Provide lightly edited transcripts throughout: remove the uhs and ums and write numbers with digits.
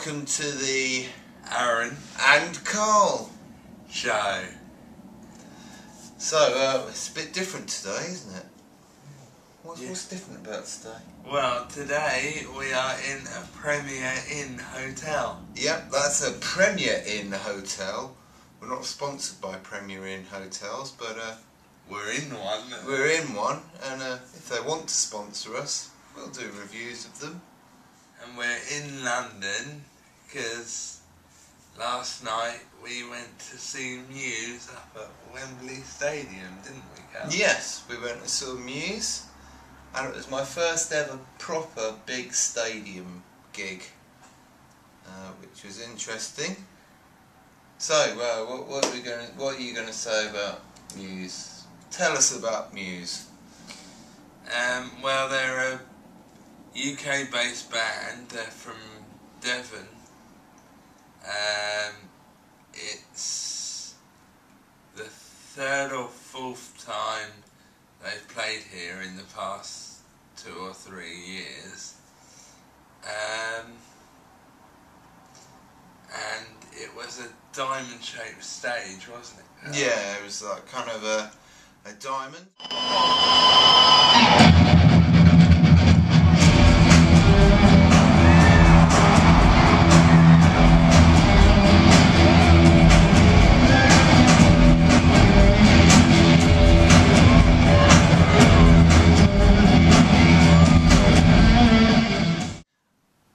welcome to the Arran and Carl show. So, it's a bit different today, isn't it? What's different about today? Well, today we are in a Premier Inn hotel. Yep, that's a Premier Inn hotel. We're not sponsored by Premier Inn hotels, but we're in one. We're in one, and if they want to sponsor us, we'll do reviews of them. And we're in London because last night we went to see Muse up at Wembley Stadium, didn't we, Cal? Yes, we went and saw Muse, and it was my first ever proper big stadium gig, which was interesting. So, what are you going to say about Muse? Tell us about Muse. Well, they're a UK-based band. They're from Devon. It's the third or fourth time they've played here in the past 2 or 3 years. And it was a diamond-shaped stage, wasn't it? Yeah, it was like kind of a diamond.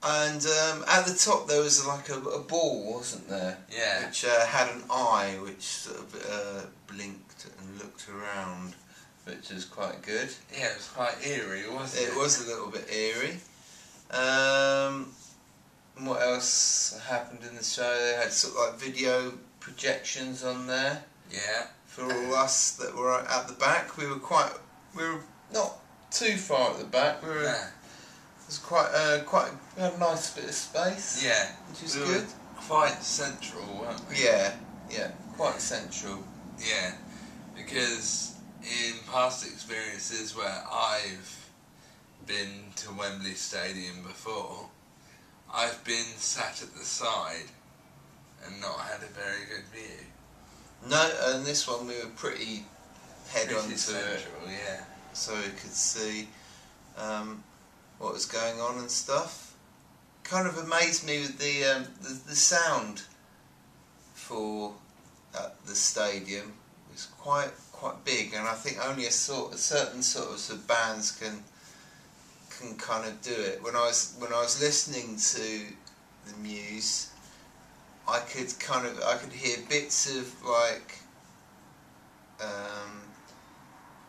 And at the top there was like a ball, wasn't there? Yeah. Which had an eye which sort of blinked and looked around, which was quite good. Yeah, it was quite eerie, wasn't it? It was a little bit eerie. And what else happened in the show? They had sort of like video projections on there. Yeah. For all us that were at the back, we were not too far at the back. We were. Nah. It was we had a nice bit of space. Yeah, which is good. Quite central, weren't we? Yeah, quite central. Yeah, because in past experiences where I've been to Wembley Stadium before, I've been sat at the side and not had a very good view. No, and this one we were pretty on to central, it. Yeah. So we could see what was going on and stuff. Kind of amazed me with the sound for the stadium. It was quite big, and I think only a certain sort of bands can kind of do it. When I was listening to the Muse, I could hear bits of like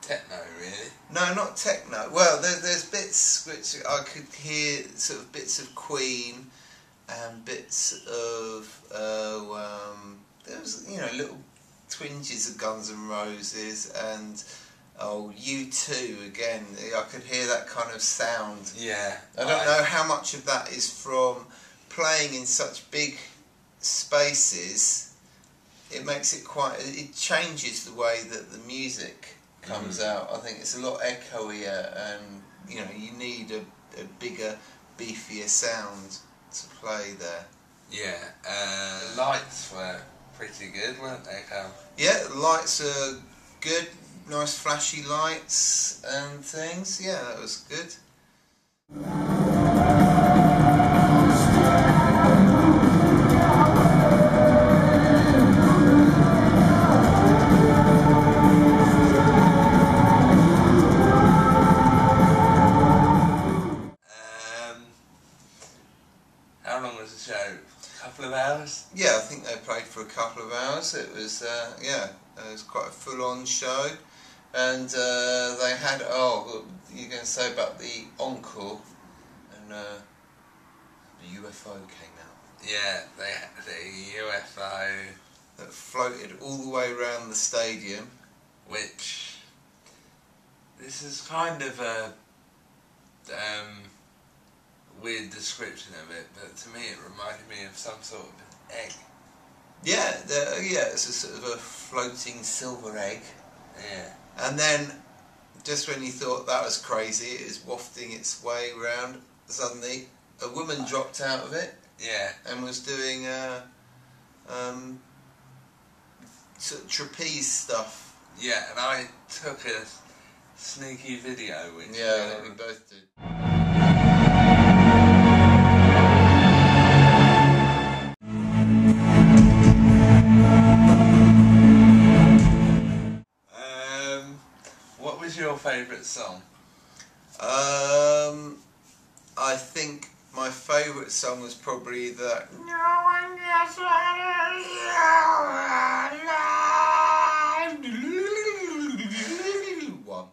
techno, really? No, not techno. Well, there's bits which I could hear, sort of bits of Queen, and bits of there was little twinges of Guns N' Roses, and U2 again. I could hear that kind of sound. Yeah. I don't know how much of that is from playing in such big spaces. It makes it it changes the way that the music comes out. I think it's a lot echoier, and you need a bigger, beefier sound to play there. Yeah, the lights were pretty good, weren't they, Cal? Yeah, the lights are good, nice flashy lights and things. Yeah, that was good. How long was the show? A couple of hours? Yeah, I think they played for a couple of hours. It was it was quite a full-on show, and they had you're going to say about the encore, and the UFO came out. Yeah, they had the UFO that floated all the way around the stadium, which this is kind of a weird description of it, but to me it reminded me of some sort of egg. Yeah, it's a sort of a floating silver egg. Yeah. And then, just when you thought that was crazy, it was wafting its way around, suddenly a woman dropped out of it. Yeah. And was doing sort of trapeze stuff. Yeah, and I took a sneaky video, which Yeah, I think we both did. What was your favourite song? I think my favourite song was probably the No One Gets one.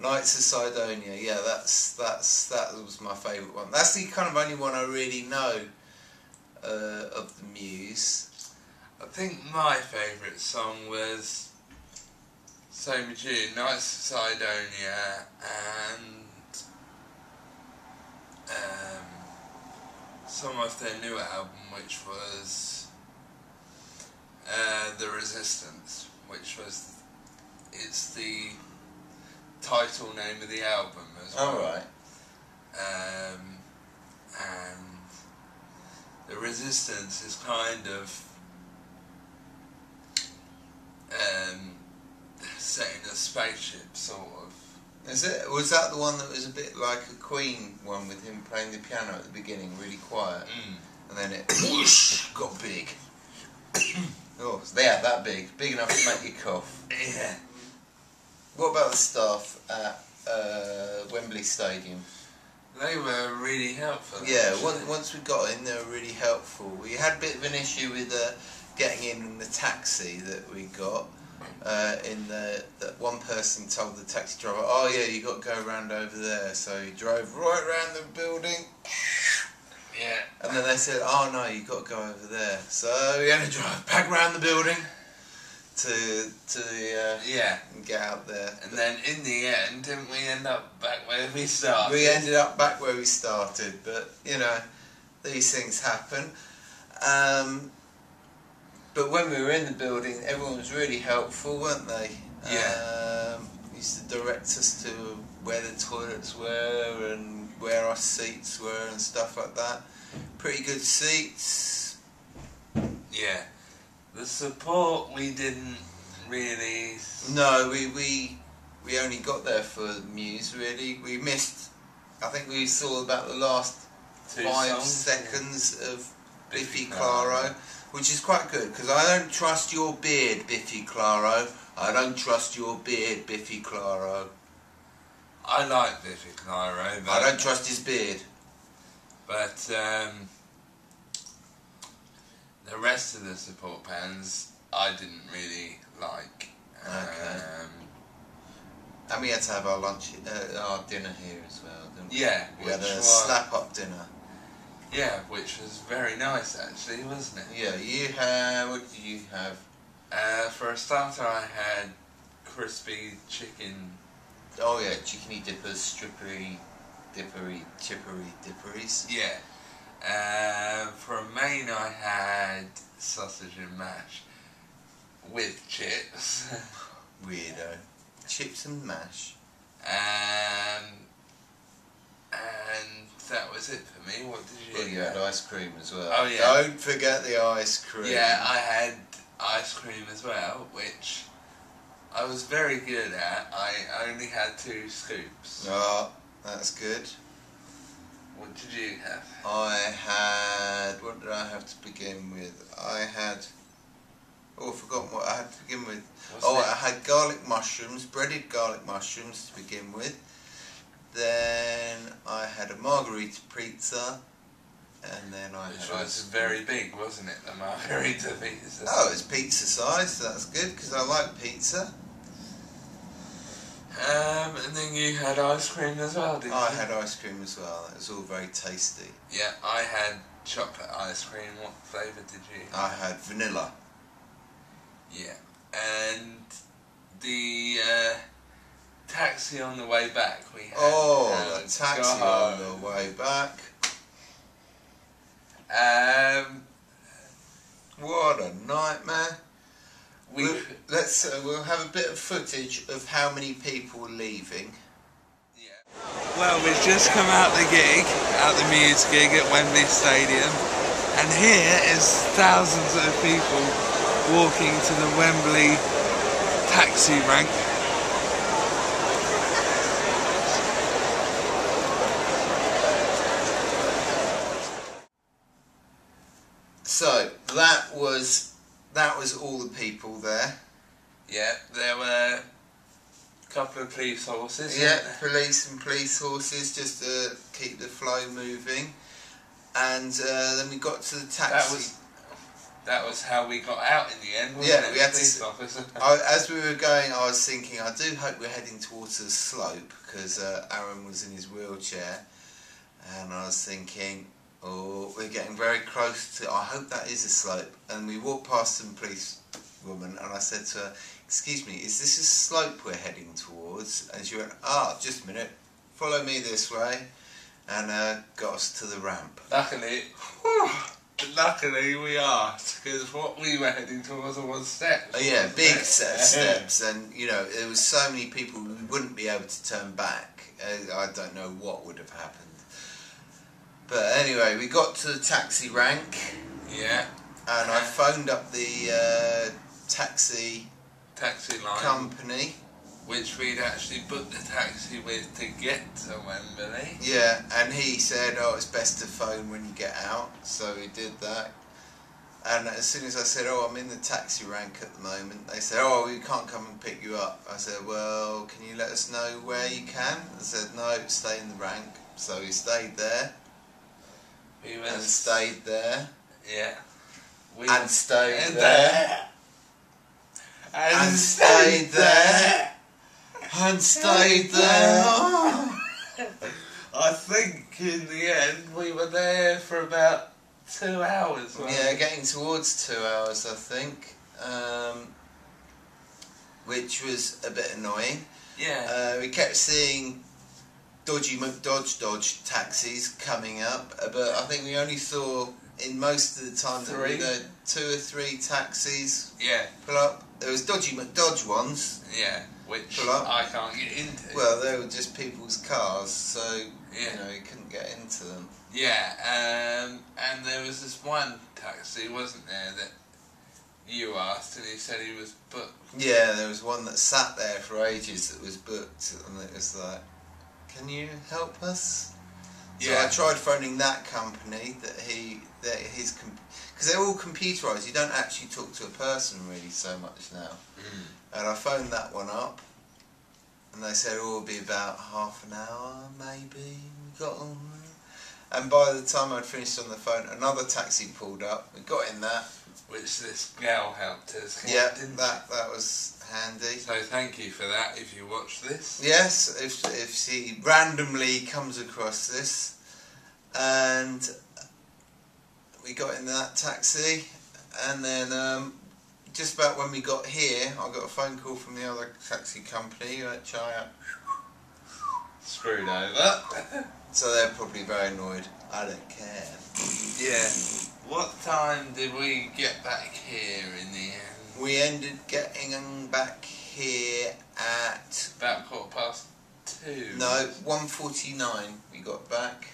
Nights of Sidonia, yeah, that was my favourite one. That's the kind of only one I really know of the Muse. I think my favourite song was Same as You, Nights of Sidonia, and some of their new album, which was The Resistance, which was it's the title name of the album as well. Alright. And The Resistance is kind of set in a spaceship, sort of. Is it? Was that the one that was a bit like a Queen one with him playing the piano at the beginning, really quiet, and then it whoosh, got big? Oh, yeah, that big enough to make you cough. Yeah. What about the staff at Wembley Stadium? They were really helpful. Yeah, actually. once we got in, they were really helpful. We had a bit of an issue with getting in the taxi that we got. That one person told the taxi driver, "Oh yeah, you got to go around over there." So he drove right around the building. Yeah. And then they said, "Oh no, you got to go over there." So we had to drive back around the building to yeah, and get out there. And then in the end, didn't we end up back where we started? We ended up back where we started, but you know, these things happen. But when we were in the building, everyone was really helpful, weren't they? Yeah. Used to direct us to where the toilets were and where our seats were and stuff like that. Pretty good seats. Yeah. The support we didn't really... No, we only got there for Muse, really. We missed, I think we saw about the last 5 seconds of Biffy Clyro, which is quite good, because I don't trust your beard, Biffy Clyro. I don't trust your beard, Biffy Clyro. I like Biffy Clyro, but... I don't trust his beard. But, the rest of the support bands, I didn't really like. Okay. And we had to have our our dinner here as well, didn't we? Yeah. We had a slap-up dinner. Yeah, which was very nice actually, wasn't it? Yeah, you had... What did you have? For a starter, I had crispy chicken. Oh yeah, chickeny dippers, strippery, dippery, chippery dipperies. Yeah. For a main, I had sausage and mash with chips. Weirdo. Chips and mash. And that was it for me. What did you Well, you had ice cream as well. Oh yeah. Don't forget the ice cream. Yeah, I had ice cream as well, which I was very good at. I only had 2 scoops. Oh, that's good. What did you have? I had... What did I have to begin with? I had... Oh, I've forgotten what I had to begin with. I had garlic mushrooms, breaded garlic mushrooms to begin with. Then I had a margarita pizza, and then I Which had was very big, wasn't it, the margarita pizza? Oh, it's pizza size, so that's good, because I like pizza. And then you had ice cream as well, didn't you? I had ice cream as well, it was all very tasty. Yeah, I had chocolate ice cream. What flavour did you have? I had vanilla. Yeah, and the taxi on the way back we had. Oh, the taxi on the way back. What a nightmare. We'll have a bit of footage of how many people were leaving. Well, we've just come out the Muse gig at Wembley Stadium, and here is thousands of people walking to the Wembley taxi rank. So that was all the people there. Yeah, there were a couple of police horses. Yeah, police horses, just to keep the flow moving. And then we got to the taxi. That was how we got out in the end, wasn't it? We had as we were going, I was thinking, I do hope we're heading towards the slope, because Arran was in his wheelchair, and I was thinking, oh, we're getting very close to, I hope that is a slope. And we walked past some police woman, and I said to her, excuse me, is this a slope we're heading towards? And she went, just a minute, follow me this way, and got us to the ramp. Luckily we asked, because what we were heading towards was steps. Oh yeah, big set of steps, and you know, there was so many people we wouldn't be able to turn back. I don't know what would have happened. But anyway, we got to the taxi rank. Yeah. And I phoned up the taxi line company, which we'd actually booked the taxi with to get to Wembley. Yeah, and he said, it's best to phone when you get out, so we did that. And as soon as I said, I'm in the taxi rank at the moment, they said, we can't come and pick you up. I said, well, can you let us know where you can? They said, no, stay in the rank. So we stayed there. And stayed there. Yeah. And stayed there. And stayed there. And stayed there. I think in the end we were there for about 2 hours. Yeah, getting towards 2 hours, I think. Which was a bit annoying. Yeah. We kept seeing dodgy McDodge taxis coming up, but I think we only saw, in most of the time, that we had 2 or 3 taxis pull up. There was dodgy McDodge ones, which pull up. I can't get into. Well, they were just people's cars, so you couldn't get into them. Yeah, and there was this one taxi, wasn't there, that you asked, and he said he was booked. Yeah, there was one that sat there for ages that was booked, and it was like, can you help us? So I tried phoning that company, because they're all computerised. You don't actually talk to a person really so much now. And I phoned that one up, and they said, it'll be about half an hour, maybe. We got on. And by the time I'd finished on the phone, another taxi pulled up. We got in that. Which this gal helped us get, yeah, didn't that was handy. So thank you for that if you watch this. Yes, if she randomly comes across this. And we got in that taxi, and then just about when we got here, I got a phone call from the other taxi company, which I screwed over. So they're probably very annoyed. I don't care. Yeah. What time did we get back here in the end? We ended getting back here at about 2:15. No, 1:49 we got back.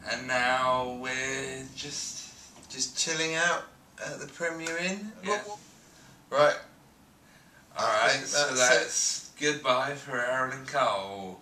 And now we're just chilling out at the Premier Inn. Yeah. Right. Alright, so that's goodbye for Arran and Cole.